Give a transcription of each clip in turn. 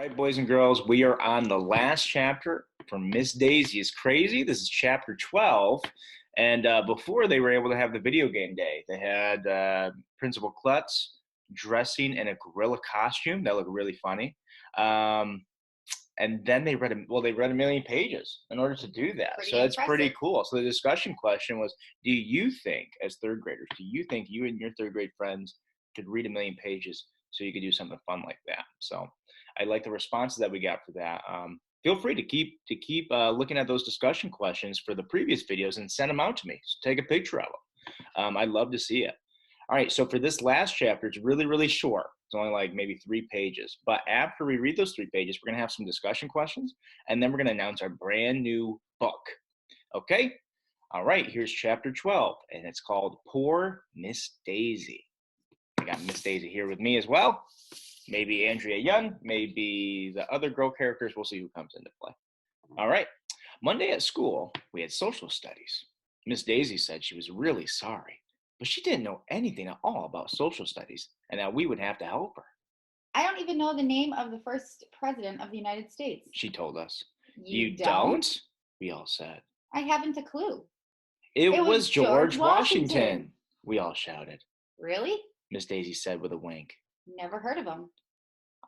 right, boys and girls, we are on the last chapter from Miss Daisy is Crazy. This is chapter 12. And before they were able to have the video game day, they had Principal Klutz dressing in a gorilla costume. That looked really funny. And then they read a million pages in order to do that. Pretty so that's impressive. pretty cool. So the discussion question was, do you think, as third graders, do you think you and your third grade friends could read a million pages so you could do something fun like that? So I like the responses that we got for that. Feel free to keep looking at those discussion questions for the previous videos and send them out to me. So take a picture of them. I'd love to see it. All right, so for this last chapter, it's really, really short. It's only like maybe 3 pages. But after we read those 3 pages, we're going to have some discussion questions, and then we're going to announce our brand new book. Okay? All right, here's chapter 12, and it's called Poor Miss Daisy. I got Miss Daisy here with me as well. Maybe Andrea Young, maybe the other girl characters. We'll see who comes into play. All right. Monday at school, we had social studies. Miss Daisy said she was really sorry, but she didn't know anything at all about social studies and that we would have to help her. I don't even know the name of the first president of the United States. She told us. You don't? We all said. I haven't a clue. It was George Washington, we all shouted. Really? Miss Daisy said with a wink. Never heard of him.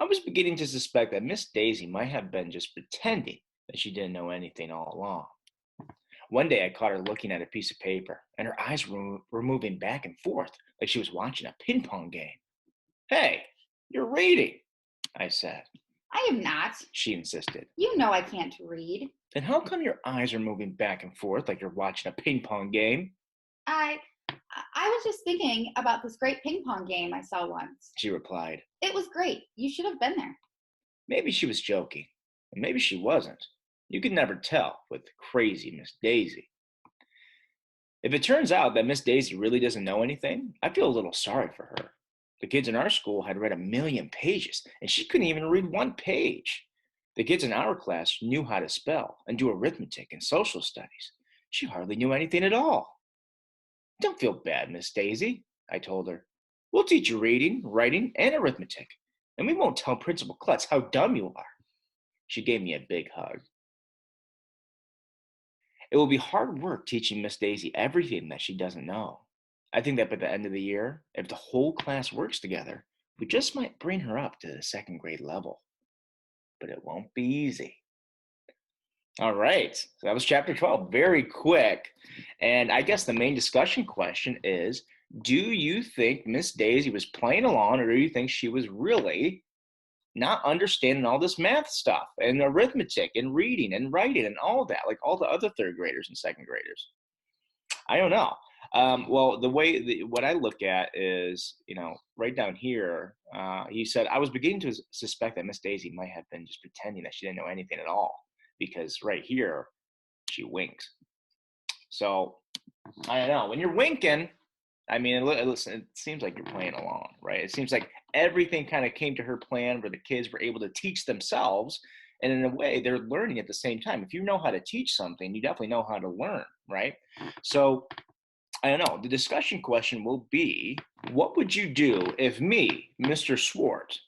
I was beginning to suspect that Miss Daisy might have been just pretending that she didn't know anything all along. One day I caught her looking at a piece of paper, and her eyes were moving back and forth like she was watching a ping pong game. Hey, you're reading, I said. I am not. She insisted. You know I can't read. Then how come your eyes are moving back and forth like you're watching a ping pong game? I was just thinking about this great ping pong game I saw once. She replied. It was great. You should have been there. Maybe she was joking, and maybe she wasn't. You could never tell with crazy Miss Daisy. If it turns out that Miss Daisy really doesn't know anything, I feel a little sorry for her. The kids in our school had read a million pages, and she couldn't even read 1 page. The kids in our class knew how to spell and do arithmetic and social studies. She hardly knew anything at all. Don't feel bad, Miss Daisy, I told her. We'll teach you reading, writing, and arithmetic, and we won't tell Principal Klutz how dumb you are. She gave me a big hug. It will be hard work teaching Miss Daisy everything that she doesn't know. I think that by the end of the year, if the whole class works together, we just might bring her up to the 2nd grade level. But it won't be easy. All right, so that was chapter 12, very quick. And I guess the main discussion question is, do you think Miss Daisy was playing along, or do you think she was really not understanding all this math stuff and arithmetic and reading and writing and all that, like all the other 3rd graders and 2nd graders? I don't know. Well, what I look at is, right down here, he said, I was beginning to suspect that Miss Daisy might have been just pretending that she didn't know anything at all, because right here, she winked. So, I don't know. When you're winking, I mean, it seems like you're playing along, right? It seems like everything kind of came to her plan where the kids were able to teach themselves. And in a way, they're learning at the same time. If you know how to teach something, you definitely know how to learn, right? So, I don't know. The discussion question will be, what would you do if me, Mr. Schwartz,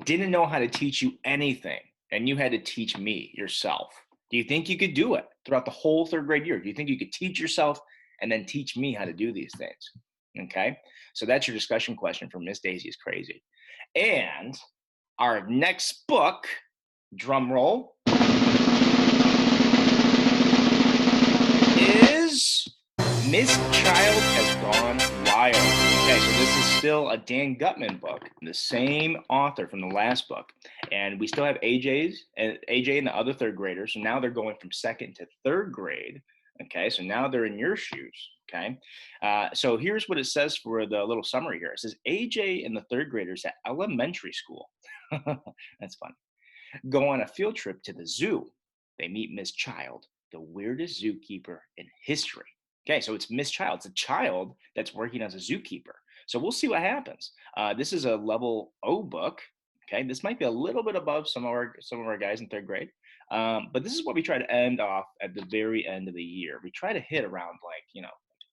didn't know how to teach you anything and you had to teach me yourself? Do you think you could do it throughout the whole 3rd grade year? Do you think you could teach yourself and then teach me how to do these things? Okay, so that's your discussion question for Miss Daisy is Crazy. And our next book, drum roll, is Miss Child Has Gone Wild. Okay, so this is still a Dan Gutman book, the same author from the last book. And we still have AJ and the other 3rd graders. So now they're going from 2nd to 3rd grade. Okay, so now they're in your shoes. Okay, so here's what it says for the little summary here. It says AJ and the 3rd graders at elementary school. That's funny. Go on a field trip to the zoo. They meet Miss Child, the weirdest zookeeper in history. Okay, so it's Miss Child. It's a child that's working as a zookeeper. So we'll see what happens. This is a level O book. Okay, this might be a little bit above some of our guys in 3rd grade. But this is what we try to end off at the very end of the year. We try to hit around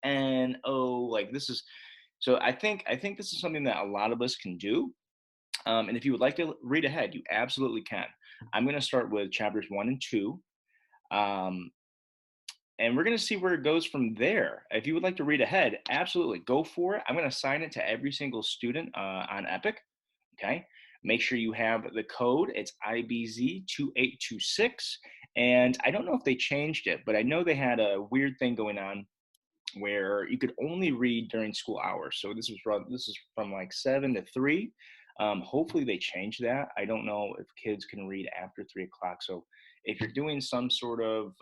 N, O, like this is. So I think this is something that a lot of us can do. And if you would like to read ahead, you absolutely can. I'm going to start with chapters 1 and 2. Um, and we're going to see where it goes from there. If you would like to read ahead, absolutely go for it. I'm going to assign it to every single student on Epic. Okay. Make sure you have the code. It's IBZ2826. And I don't know if they changed it, but I know they had a weird thing going on where you could only read during school hours. So this is from like 7 to 3. Hopefully they change that. I don't know if kids can read after 3 o'clock. So if you're doing some sort of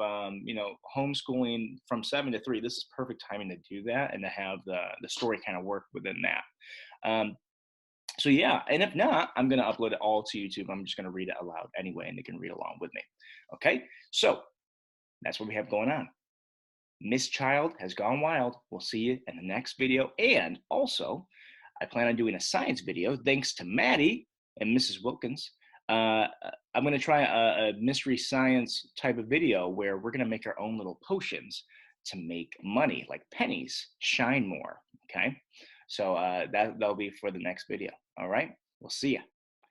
homeschooling from 7 to 3, this is perfect timing to do that and to have the story kind of work within that. So yeah, and if not, I'm gonna upload it all to YouTube. I'm just gonna read it aloud anyway, and they can read along with me. Okay, so that's what we have going on. Miss Child has gone wild. We'll see you in the next video. And also, I plan on doing a science video thanks to Maddie and Mrs. Wilkins. I'm going to try a mystery science type of video where we're going to make our own little potions to make money, like pennies, shine more. Okay. So that'll be for the next video. All right. We'll see you.